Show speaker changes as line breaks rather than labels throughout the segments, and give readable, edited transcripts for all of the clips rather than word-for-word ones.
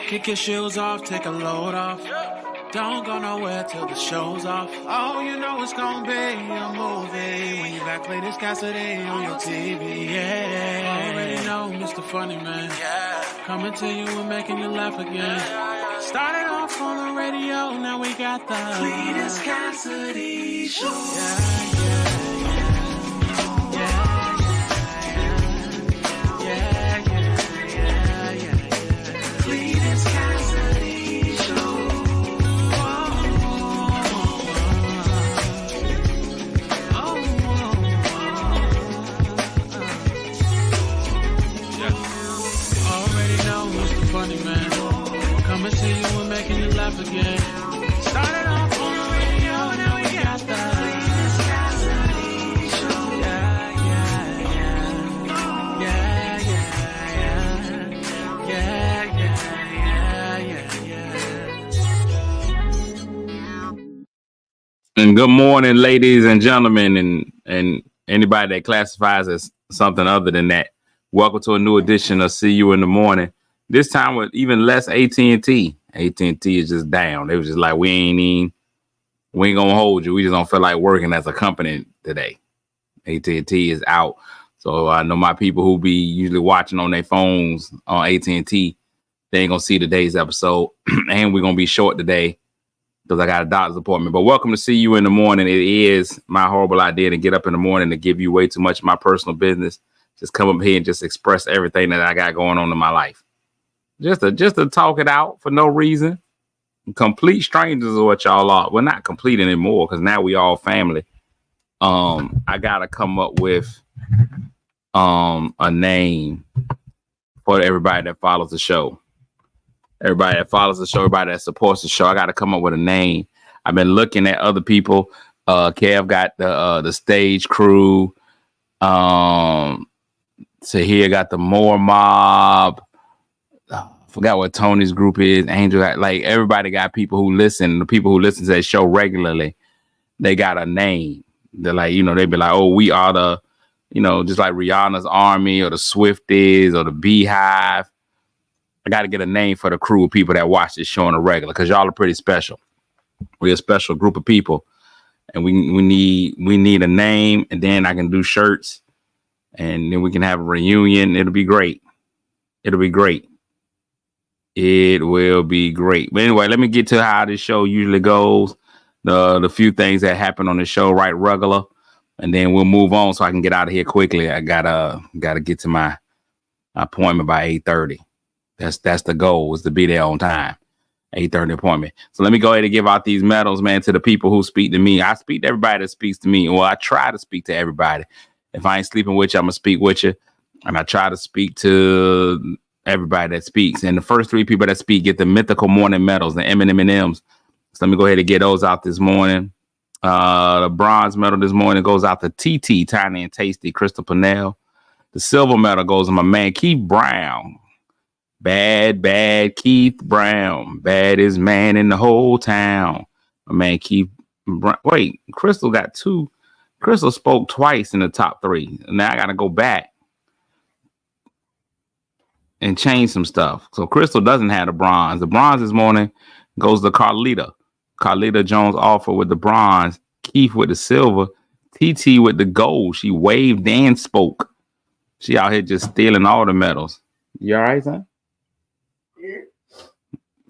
Kick your shoes off, take a load off. Don't go nowhere till the show's off. Oh, you know it's gonna be a movie when you got Cletus Cassidy on your TV. Yeah, already know Mr. Funny Man. Yeah, coming to you and making you laugh again. Started off on the radio, now we got the Cletus Cassidy Show. Again. Started off on the radio, now we got the Cletus Cassidy Show.
And good morning, ladies and gentlemen, and anybody that classifies as something other than that. Welcome to a new edition of See You in the Morning. This time with even less AT&T. AT&T is just down. They was just like, we ain't gonna hold you. We just don't feel like working as a company today. AT&T is out. So I know my people who be usually watching on their phones on AT&T, they ain't gonna see today's episode. And we're gonna be short today because I got a doctor's appointment. But welcome to See You in the Morning. It is my horrible idea to get up in the morning to give you way too much of my personal business. Just come up here and just express everything that I got going on in my life. Just to talk it out for no reason. Complete strangers is what y'all are. We're not complete anymore because now we all family. I gotta come up with a name for everybody that follows the show. Everybody that follows the show, everybody that supports the show. I gotta come up with a name. I've been looking at other people. Kev got the stage crew. Tahir got the Moore Mob. Forgot what Tony's group is. Angel, like everybody got people who listen. The people who listen to that show regularly, they got a name. They're like, they be like, oh, we are the, just like Rihanna's Army or the Swifties or the Beehive. I got to get a name for the crew of people that watch this show on a regular because y'all are pretty special. We're a special group of people, and we need a name, and then I can do shirts, and then we can have a reunion. It'll be great. It'll be great. It will be great. But anyway, let me get to how this show usually goes. The few things that happen on the show right regular, and then we'll move on so I can get out of here quickly. I gotta get to my appointment by 8:30. That's the goal, is to be there on time. 8:30 appointment. So let me go ahead and give out these medals, man, to the people who speak to me. I speak to everybody that speaks to me. Well, I try to speak to everybody. If I ain't sleeping with you, I'm gonna speak with you, and I try to speak to everybody that speaks. And the first three people that speak get the mythical morning medals, the M&M's. So let me go ahead and get those out this morning. The bronze medal this morning goes out to TT, Tiny and Tasty, Crystal Pennell. The silver medal goes to my man, Keith Brown. Bad Keith Brown. Baddest man in the whole town. My man, Keith Brown. Wait, Crystal got two. Crystal spoke twice in the top three. Now I got to go back and change some stuff. So Crystal doesn't have the bronze. The bronze this morning goes to Carlita. Carlita Jones offer with the bronze. Keith with the silver. TT with the gold. She waved and spoke. She out here just stealing all the medals. You all right, son? Yeah.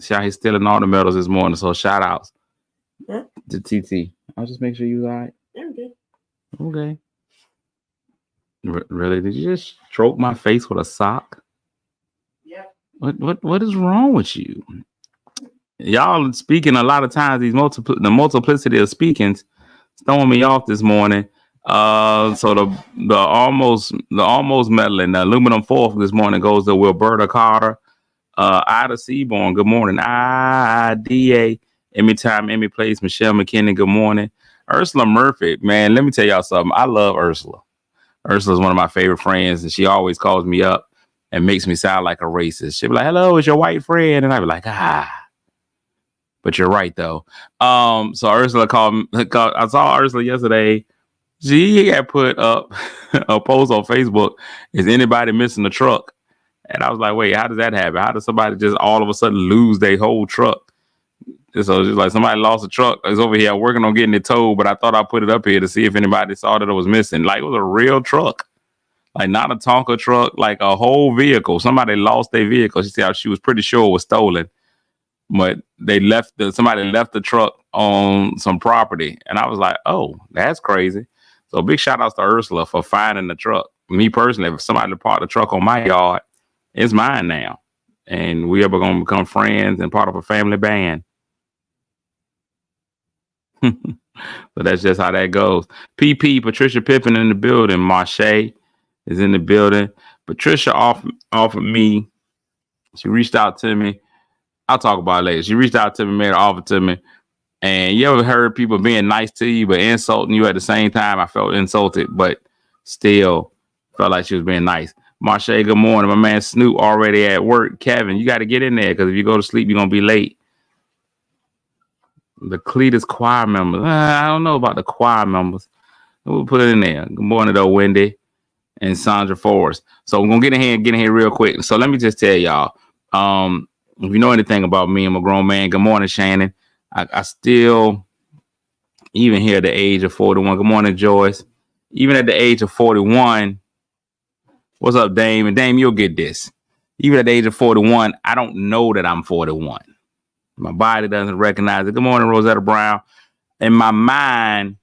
She out here stealing all the medals this morning. So shout outs to TT. I'll just make sure you all right. Okay. Okay. Really? Did you just stroke my face with a sock? What is wrong with you? Y'all speaking a lot of times, the multiplicity of speakings throwing me off this morning. So the almost meddling, the aluminum fourth this morning goes to Wilberta Carter. Ida Seaborn, good morning. IDA, Emmy Time, Emmy Place, Michelle McKinney, good morning. Ursula Murphy, man, let me tell y'all something. I love Ursula. Ursula's one of my favorite friends, and she always calls me up and makes me sound like a racist. She'll be like, hello, it's your white friend. And I'll be like, but you're right, though. So Ursula I saw Ursula yesterday. She had put up a post on Facebook. Is anybody missing a truck? And I was like, wait, how does that happen? How does somebody just all of a sudden lose their whole truck? So just like somebody lost a truck. It's over here working on getting it towed, but I thought I'd put it up here to see if anybody saw that it was missing. Like, it was a real truck. Like, not a Tonka truck, like a whole vehicle. Somebody lost their vehicle. She said she was pretty sure it was stolen, but somebody left the truck on some property. And I was like, oh, that's crazy. So big shout outs to Ursula for finding the truck. Me personally, if somebody parked the truck on my yard, it's mine now. And we ever going to become friends and part of a family band. So that's just how that goes. PP, Patricia Pippin in the building. Marche is in the building. Patricia offered me, she reached out to me. I'll talk about it later. She reached out to me, made an offer to me. And you ever heard people being nice to you, but insulting you at the same time? I felt insulted, but still felt like she was being nice. Marche, good morning. My man Snoop already at work. Kevin, you got to get in there because if you go to sleep, you're going to be late. The Cletus choir members. I don't know about the choir members. We'll put it in there. Good morning, though, Wendy and Sandra Forrest. So we're going to get in here real quick. So let me just tell y'all, if you know anything about me, I'm a grown man. Good morning, Shannon. I still, even here at the age of 41, good morning, Joyce. Even at the age of 41, what's up, Dame? And Dame, you'll get this. Even at the age of 41, I don't know that I'm 41. My body doesn't recognize it. Good morning, Rosetta Brown. In my mind,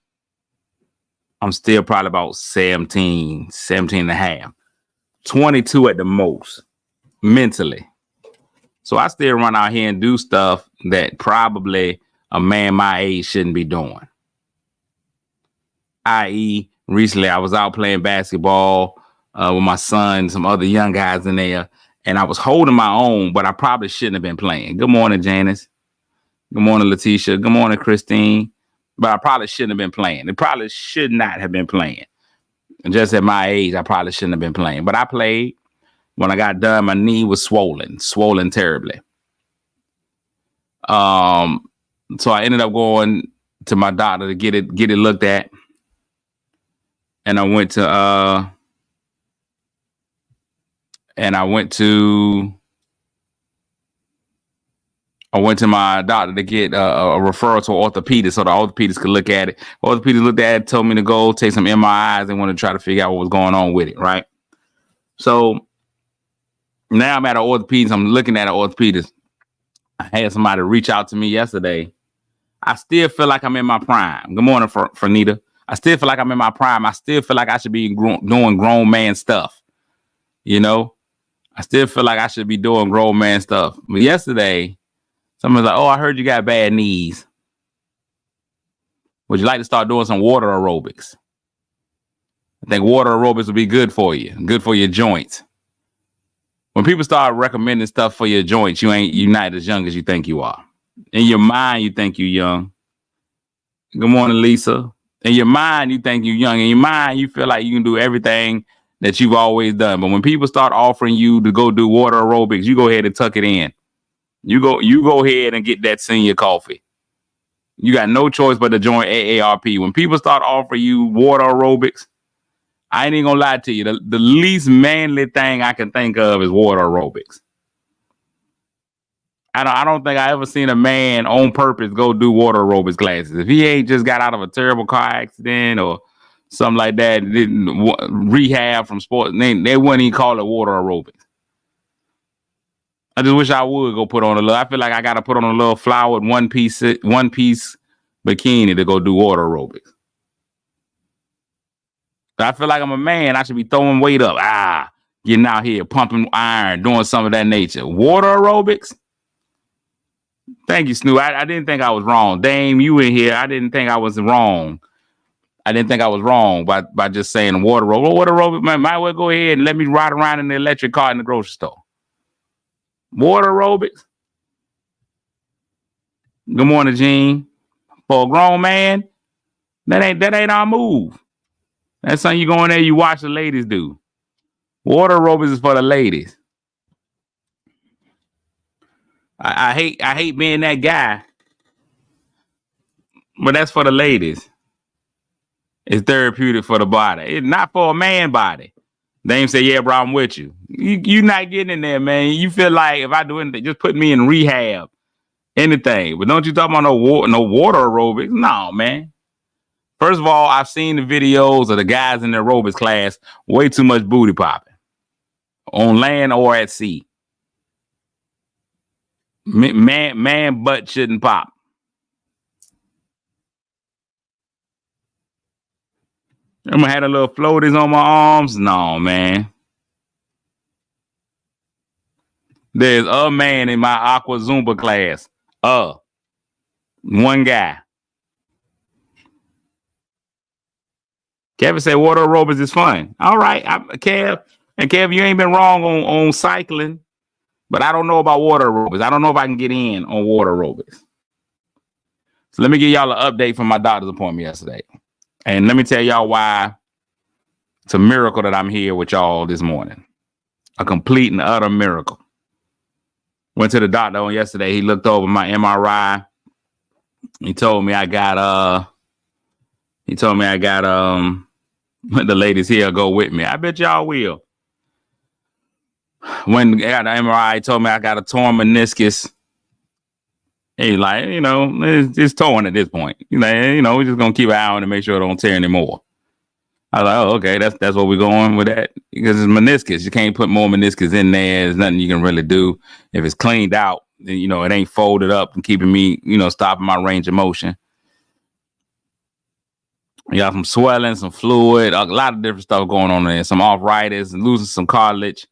I'm still probably about 17 and a half, 22 at the most, mentally. So I still run out here and do stuff that probably a man my age shouldn't be doing. I.e., recently I was out playing basketball with my son, some other young guys in there, and I was holding my own, but I probably shouldn't have been playing. Good morning, Janice. Good morning, Letitia. Good morning, Christine. But I probably shouldn't have been playing. It probably should not have been playing. And just at my age, I probably shouldn't have been playing. But I played. When I got done, my knee was swollen terribly. So I ended up going to my doctor to get it looked at. And I went to my doctor to get a referral to an orthopedist so the orthopedist could look at it. Orthopedist looked at it, told me to go take some MRIs and want to try to figure out what was going on with it, right? So now I'm at an orthopedist. I'm looking at an orthopedist. I had somebody reach out to me yesterday. I still feel like I'm in my prime. Good morning, Fernita. I still feel like I'm in my prime. I still feel like I should be doing grown man stuff. You know, I still feel like I should be doing grown man stuff. But yesterday, someone's like, oh, I heard you got bad knees. Would you like to start doing some water aerobics? I think water aerobics would be good for you, good for your joints. When people start recommending stuff for your joints, you're not as young as you think you are. In your mind, you think you're young. Good morning, Lisa. In your mind, you think you're young. In your mind, you feel like you can do everything that you've always done. But when people start offering you to go do water aerobics, you go ahead and tuck it in. You go ahead and get that senior coffee. You got no choice but to join AARP. When people start offering you water aerobics, I ain't even gonna lie to you. The least manly thing I can think of is water aerobics. I don't think I ever seen a man on purpose go do water aerobics classes. If he ain't just got out of a terrible car accident or something like that, didn't rehab from sports, they wouldn't even call it water aerobics. I just wish I would go put on I feel like I got to put on a little flowered one piece bikini to go do water aerobics. I feel like I'm a man. I should be throwing weight up. Getting out here, pumping iron, doing some of that nature. Water aerobics? Thank you, Snoop. I didn't think I was wrong. Dame, you in here. I didn't think I was wrong. I didn't think I was wrong by just saying water aerobics. Water aerobics, man, might well go ahead and let me ride around in the electric car in the grocery store. Water aerobics? Good morning, Gene. For a grown man, that ain't our move. That's something you go in there, you watch the ladies do. Water aerobics is for the ladies. I hate being that guy, but that's for the ladies. It's therapeutic for the body. It's not for a man body. Dame said, yeah, bro, I'm with you. You not getting in there, man. You feel like if I do anything, just put me in rehab, anything. But don't you talk about no water aerobics? No, man. First of all, I've seen the videos of the guys in the aerobics class, way too much booty popping on land or at sea. Man butt shouldn't pop. I'm gonna have a little floaties on my arms. No, man. There's a man in my aqua Zumba class. One guy. Kevin said water aerobics is fun. All right, Kev, you ain't been wrong on cycling, but I don't know about water aerobics. I don't know if I can get in on water aerobics. So let me give y'all an update from my doctor's appointment yesterday. And let me tell y'all why it's a miracle that I'm here with y'all this morning. A complete and utter miracle. Went to the doctor on yesterday. He looked over my MRI. He told me I got the ladies here go with me. I bet y'all will. When I got the MRI, he told me I got a torn meniscus. He's like, it's torn at this point. We're just gonna keep an eye on it and make sure it don't tear anymore. I was like, oh, okay, that's what we're going with that. Because it's meniscus. You can't put more meniscus in there. There's nothing you can really do. If it's cleaned out, then, it ain't folded up and keeping me, stopping my range of motion. You got some swelling, some fluid, a lot of different stuff going on there. Some arthritis, losing some cartilage.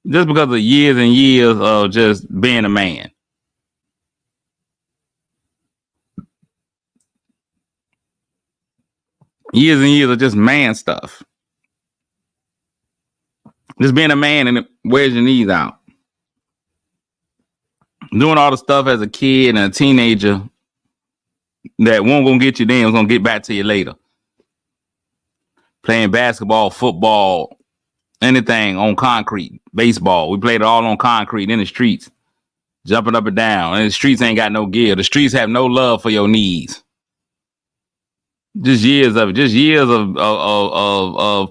Just because of years and years of just being a man. Years and years of just man stuff. Just being a man and it wears your knees out. Doing all the stuff as a kid and a teenager that won't gonna get you then, it's gonna get back to you later. Playing basketball, football, anything on concrete, baseball. We played it all on concrete in the streets, jumping up and down. And the streets ain't got no gear. The streets have no love for your knees. Just years of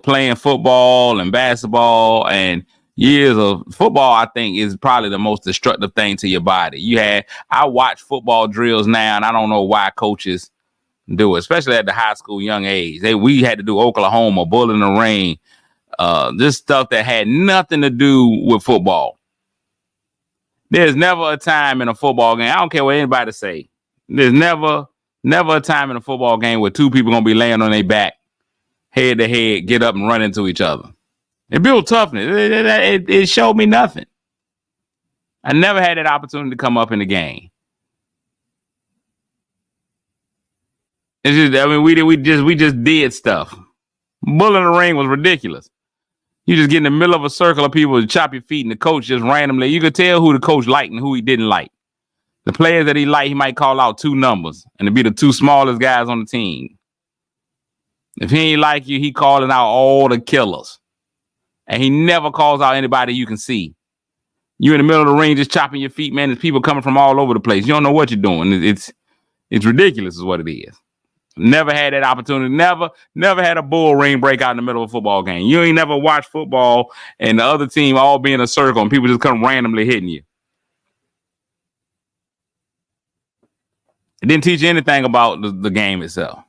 playing football and basketball, and years of football, I think, is probably the most destructive thing to your body. I watch football drills now, and I don't know why coaches do it, especially at the high school young age. We had to do Oklahoma, Bull in the Rain, this stuff that had nothing to do with football. There's never a time in a football game, I don't care what anybody say, there's never a time in a football game where two people gonna be laying on their back, head to head, get up and run into each other. It built toughness. It showed me nothing. I never had that opportunity to come up in the game. It's just, we just did stuff. Bull in the Ring was ridiculous. You just get in the middle of a circle of people to chop your feet, and the coach just randomly, you could tell who the coach liked and who he didn't like. The players that he liked, he might call out two numbers, and it'd be the two smallest guys on the team. If he ain't like you, he calling out all the killers. And he never calls out anybody you can see. You in the middle of the ring just chopping your feet, man. There's people coming from all over the place. You don't know what you're doing. It's ridiculous is what it is. Never had that opportunity. Never had a bull ring break out in the middle of a football game. You ain't never watched football and the other team all be in a circle and people just come randomly hitting you. It didn't teach you anything about the game itself.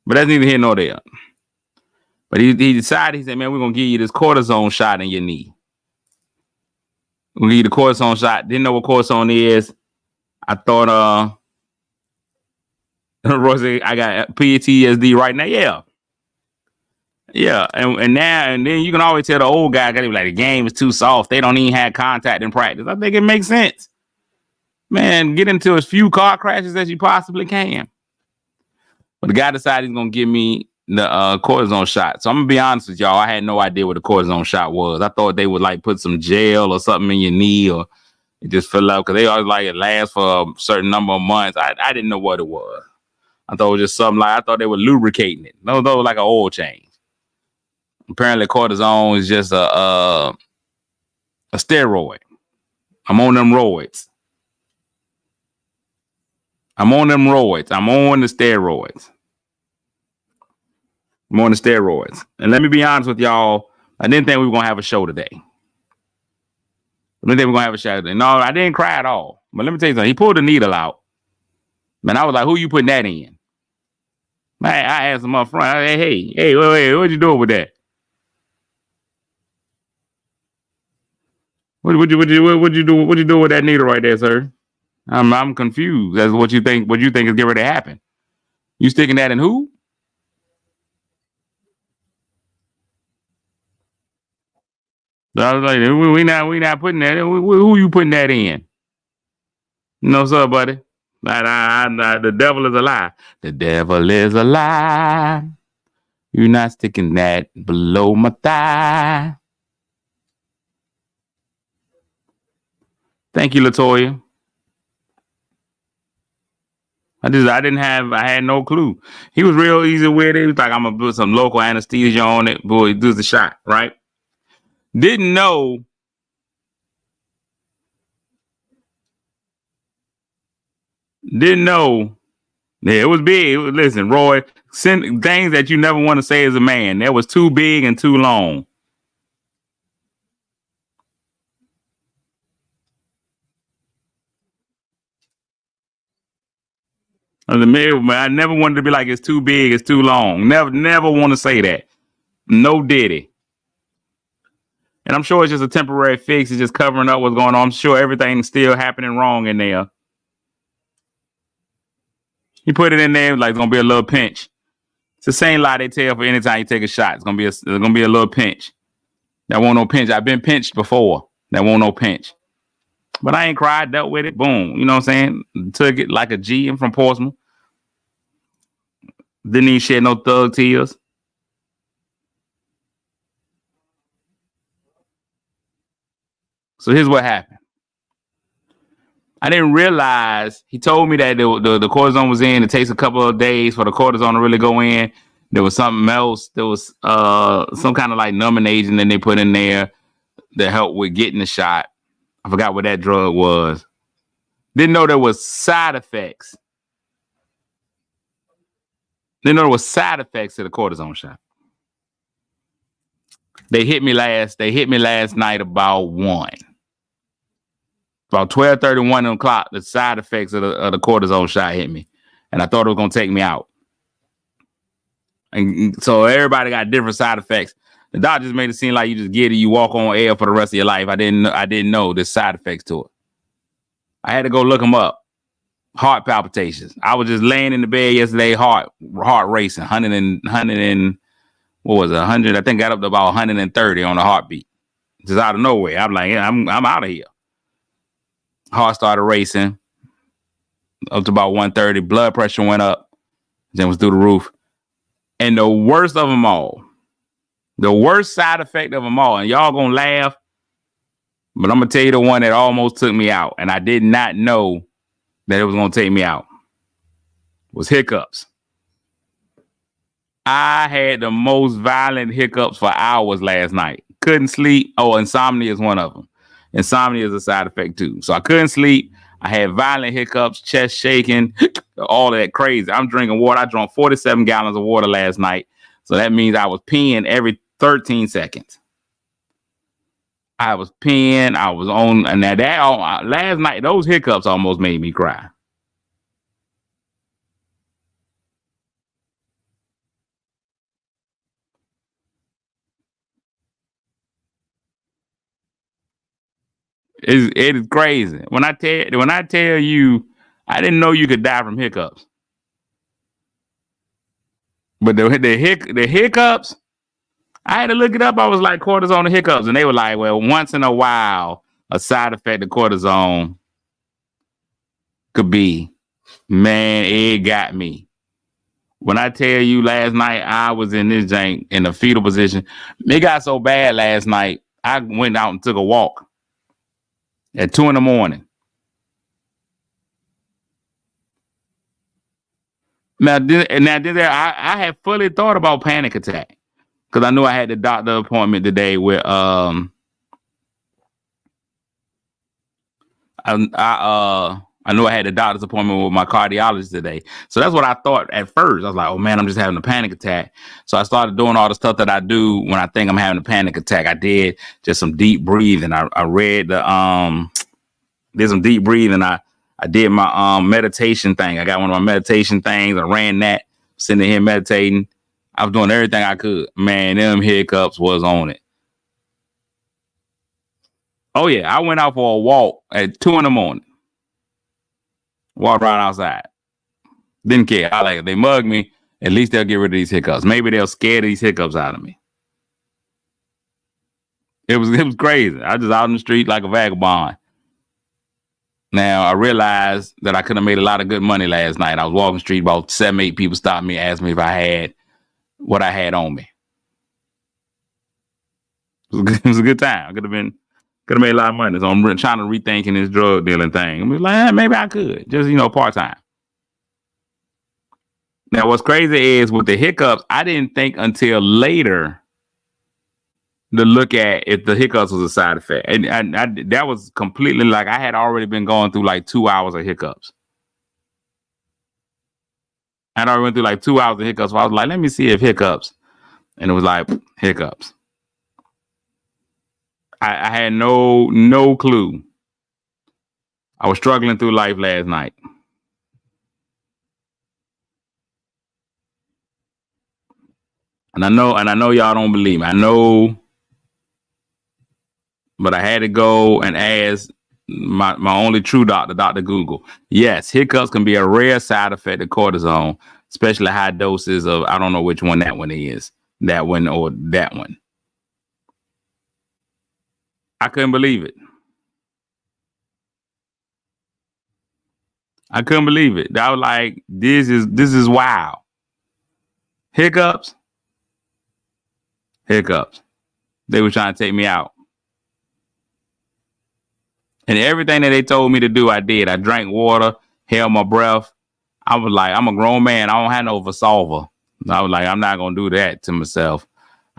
But that's neither here nor there. But he decided, he said, man, we're going to give you this cortisone shot in your knee. We're going to give you the cortisone shot. Didn't know what cortisone is. I thought, Rosie, I got PTSD right now. Yeah. And then you can always tell the old guy, like, the game is too soft. They don't even have contact in practice. I think it makes sense. Man, get into as few car crashes as you possibly can. But the guy decided he's going to give me the cortisone shot. So I'm going to be honest with y'all. I had no idea what the cortisone shot was. I thought they would like put some gel or something in your knee, or it just fill up, because they always like it lasts for a certain number of months. I didn't know what it was. I thought it was just something I thought they were lubricating it. No, it was like an oil change. Apparently cortisone is just a steroid. I'm on them roids. I'm on the steroids. And let me be honest with y'all. I didn't think we were gonna have a show today. I didn't think we were gonna have a show today. No, I didn't cry at all. But let me tell you something. He pulled the needle out. Man, I was like, who you putting that in? Man, I asked him up front. Hey, wait, what you doing with that? What you do with that needle right there, sir? I'm confused as to what you think is getting ready to happen. You sticking that in who? So I was like, we not putting that. Who you putting that in? No, sir, buddy. The devil is a lie. The devil is a lie. You're not sticking that below my thigh. Thank you, Latoya. I had no clue. He was real easy with it. He was like, I'm gonna put some local anesthesia on it. Boy, he does the shot, right? Didn't know. Yeah, it was big. Listen, Roy, send things that you never want to say as a man. That was too big and too long. As a man, I never wanted to be like it's too big, it's too long. Never want to say that. No diddy. And I'm sure it's just a temporary fix. It's just covering up what's going on. I'm sure everything's still happening wrong in there. He put it in there like it's gonna be a little pinch. It's the same lie they tell for anytime you take a shot. It's gonna be a little pinch. That won't no pinch. I've been pinched before. That won't no pinch. But I ain't cried, dealt with it. Boom. You know what I'm saying? Took it like a G from Portsmouth. Didn't even shed no thug tears. So here's what happened. I didn't realize he told me that the cortisone was in. It takes a couple of days for the cortisone to really go in. There was something else. There was some kind of like numbing agent that they put in there that helped with getting the shot. I forgot what that drug was. Didn't know there was side effects. Didn't know there was side effects to the cortisone shot. They hit me last night about 1. About 12:30, 1 o'clock, the side effects of the cortisone shot hit me. And I thought it was gonna take me out. And so everybody got different side effects. The doctors made it seem like you just get it, you walk on air for the rest of your life. I didn't know the side effects to it. I had to go look them up. Heart palpitations. I was just laying in the bed yesterday, heart racing, 100 and what was it, 100? I think got up to about 130 on the heartbeat. Just out of nowhere. I'm like, I'm out of here. Heart started racing up to about 130. Blood pressure went up. Then was through the roof. And the worst of them all, the worst side effect of them all, and y'all gonna laugh, but I'm gonna tell you the one that almost took me out, and I did not know that it was gonna take me out, was hiccups. I had the most violent hiccups for hours last night. Couldn't sleep. Oh, insomnia is one of them. Insomnia is a side effect too. So I couldn't sleep. I had violent hiccups, chest shaking, all of that crazy. I'm drinking water. I drank 47 gallons of water last night. So that means I was peeing every 13 seconds. I was peeing. I was on. And that last night, those hiccups almost made me cry. It is crazy. When I tell you, I didn't know you could die from hiccups. But the hiccups, I had to look it up. I was like, cortisone and hiccups. And they were like, well, once in a while, a side effect of cortisone could be. Man, it got me. When I tell you last night, I was in this jank in a fetal position. It got so bad last night, I went out and took a walk at 2 a.m. Now, I had fully thought about panic attack because I knew I had the doctor appointment today with I I knew I had a doctor's appointment with my cardiologist today. So that's what I thought at first. I was like, oh man, I'm just having a panic attack. So I started doing all the stuff that I do when I think I'm having a panic attack. I did just some deep breathing. I read did some deep breathing. I did my meditation thing. I got one of my meditation things. I ran that, sitting here meditating. I was doing everything I could. Man, them hiccups was on it. Oh yeah, I went out for a walk at 2 a.m. Walked around outside. Didn't care. I like it. They mug me. At least they'll get rid of these hiccups. Maybe they'll scare these hiccups out of me. It was crazy. I was just out in the street like a vagabond. Now I realized that I could have made a lot of good money last night. I was walking the street, about 7, 8 people stopped me, asked me if I had what I had on me. It was a good time. I could have made a lot of money. So I'm trying to rethinking this drug dealing thing. I'm like, maybe I could, just part time. Now, what's crazy is with the hiccups, I didn't think until later to look at if the hiccups was a side effect. And that was completely like I had already been going through like 2 hours of hiccups. I'd already went through like 2 hours of hiccups. So I was like, let me see if hiccups. And it was like hiccups. I had no clue. I was struggling through life last night. And I know y'all don't believe me. I know, but I had to go and ask my only true doctor, Dr. Google. Yes, hiccups can be a rare side effect of cortisone, especially high doses of, I don't know which one that one is, that one or that one. I couldn't believe it. I couldn't believe it. I was like, this is wow. Hiccups. They were trying to take me out. And everything that they told me to do, I did. I drank water, held my breath. I was like, I'm a grown man. I don't have no Versolver. I was like, I'm not going to do that to myself.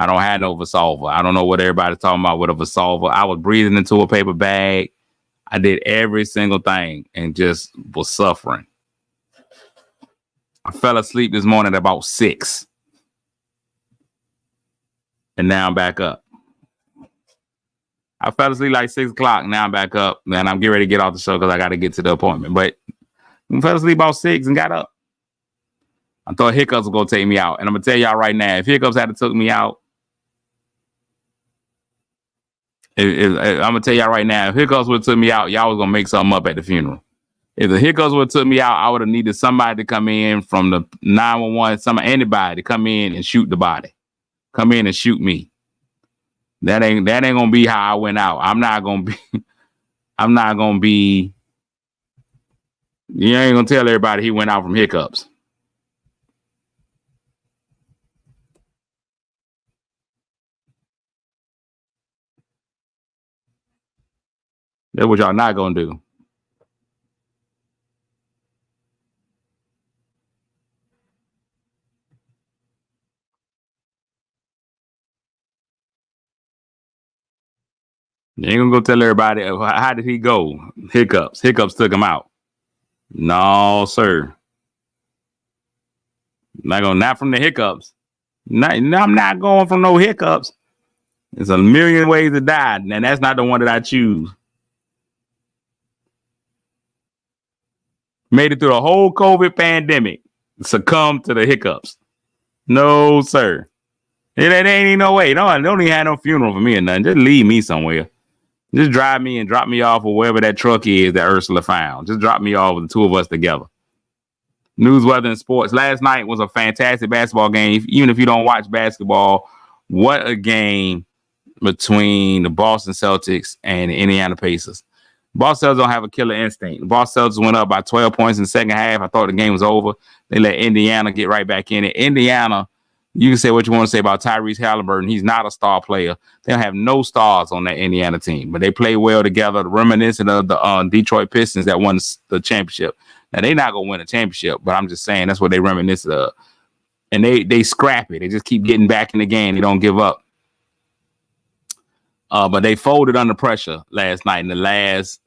I don't have no Versolver. I don't know what everybody's talking about with a Versolver. I was breathing into a paper bag. I did every single thing and just was suffering. I fell asleep this morning at about 6. And now I'm back up. I fell asleep like 6 o'clock. Now I'm back up. And I'm getting ready to get off the show because I got to get to the appointment. But I fell asleep about 6 and got up. I thought hiccups were going to take me out. And I'm going to tell y'all right now, if hiccups had to took me out, I'm going to tell y'all right now, if hiccups would have took me out, y'all was going to make something up at the funeral. If the hiccups would have took me out, I would have needed somebody to come in from the 911, anybody to come in and shoot the body. Come in and shoot me. That ain't gonna be how I went out. I'm not gonna be. You ain't gonna tell everybody he went out from hiccups. That's what y'all not gonna do. You ain't gonna go tell everybody how did he go? Hiccups. Hiccups took him out. No, sir. Not from the hiccups. I'm not going from no hiccups. There's a million ways to die, and that's not the one that I choose. Made it through the whole COVID pandemic. Succumbed to the hiccups. No, sir. It ain't even no way. No, I don't even have no funeral for me or nothing. Just leave me somewhere. Just drive me and drop me off or wherever that truck is that Ursula found. Just drop me off with the two of us together. News, weather, and sports. Last night was a fantastic basketball game. Even if you don't watch basketball, what a game between the Boston Celtics and the Indiana Pacers. Boston Celtics don't have a killer instinct. The Boston Celtics went up by 12 points in the second half. I thought the game was over. They let Indiana get right back in it. Indiana, you can say what you want to say about Tyrese Halliburton. He's not a star player. They don't have no stars on that Indiana team, but they play well together, reminiscent of the Detroit Pistons that won the championship. Now, they're not going to win a championship, but I'm just saying that's what they reminisce of. And they scrap it. They just keep getting back in the game. They don't give up. But they folded under pressure last night in the last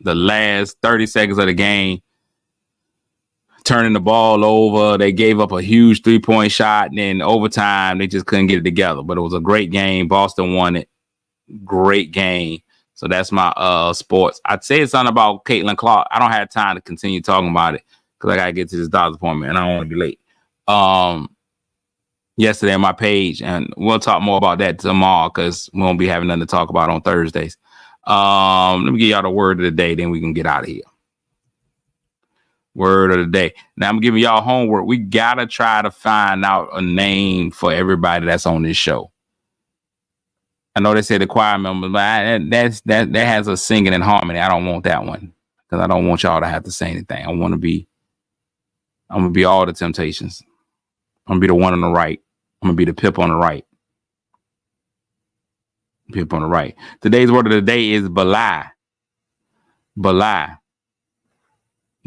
30 seconds of the game. turning the ball over. They gave up a huge 3-point shot, and then overtime they just couldn't get it together. But it was a great game. Boston won it. Great game. So that's my sports. I'd say it's something about Caitlin Clark. I don't have time to continue talking about it because I gotta get to this doctor's appointment and I don't want to be late. Yesterday on my page, and we'll talk more about that tomorrow because we won't be having nothing to talk about on Thursdays. Let me give y'all the word of the day, then we can get out of here. Word of the day. Now I'm giving y'all homework. We gotta try to find out a name for everybody that's on this show. I know they say the choir member, but that has us singing in harmony. I don't want that one because I don't want y'all to have to say anything. I'm gonna be all the Temptations. I'm gonna be the one on the right. I'm gonna be the Pip on the right. Pip on the right. Today's word of the day is belie. Belie.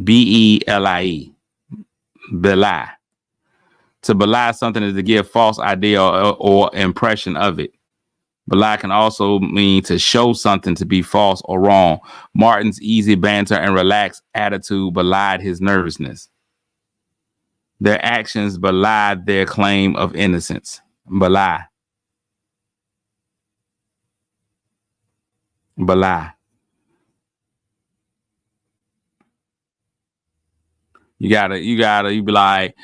B-E-L-I-E. Belie. To belie something is to give false idea or impression of it. Belie can also mean to show something to be false or wrong. Martin's easy banter and relaxed attitude belied his nervousness. Their actions belied their claim of innocence. Belie. Belie. You be like,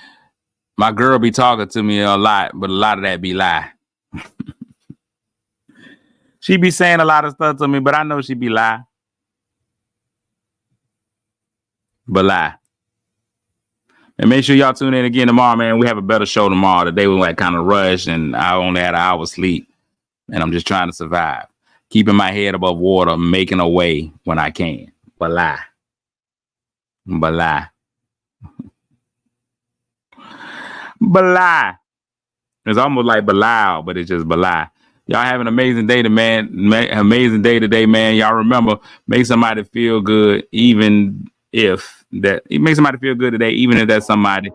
my girl be talking to me a lot, but a lot of that be lie. She be saying a lot of stuff to me, but I know she be lie. Belie. And make sure y'all tune in again tomorrow, man. We have a better show tomorrow. Today we like kind of rushed and I only had an hour's sleep and I'm just trying to survive. Keeping my head above water, making a way when I can. Belie. Belie. Belie. It's almost like Belial, but it's just belie. Y'all have an amazing day, amazing day today, man. Y'all remember, make somebody feel good, even if that it makes somebody feel good today, even if that somebody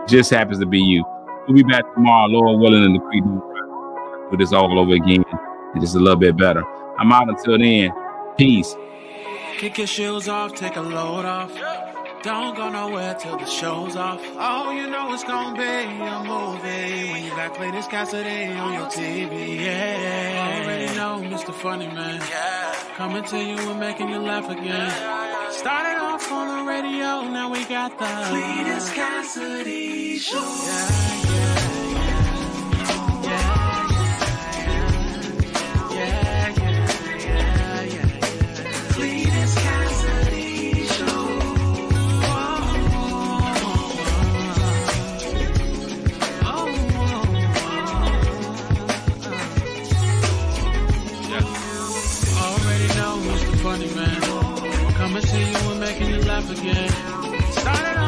just happens to be you. We'll be back tomorrow, Lord willing, in the creek. Do this all over again and just a little bit better. I'm out until then. Peace.
Kick your shoes off, take a load off. Don't go nowhere till the show's off. Oh, you know it's gonna be a movie when you got Clayton's Cassidy on your TV. Yeah, already know Mr. Funny Man. Yeah, coming to you and making you laugh again. Started off on the radio, now we got the Clayton's Cassidy show. Funny Man, coming to you and making you laugh again. Started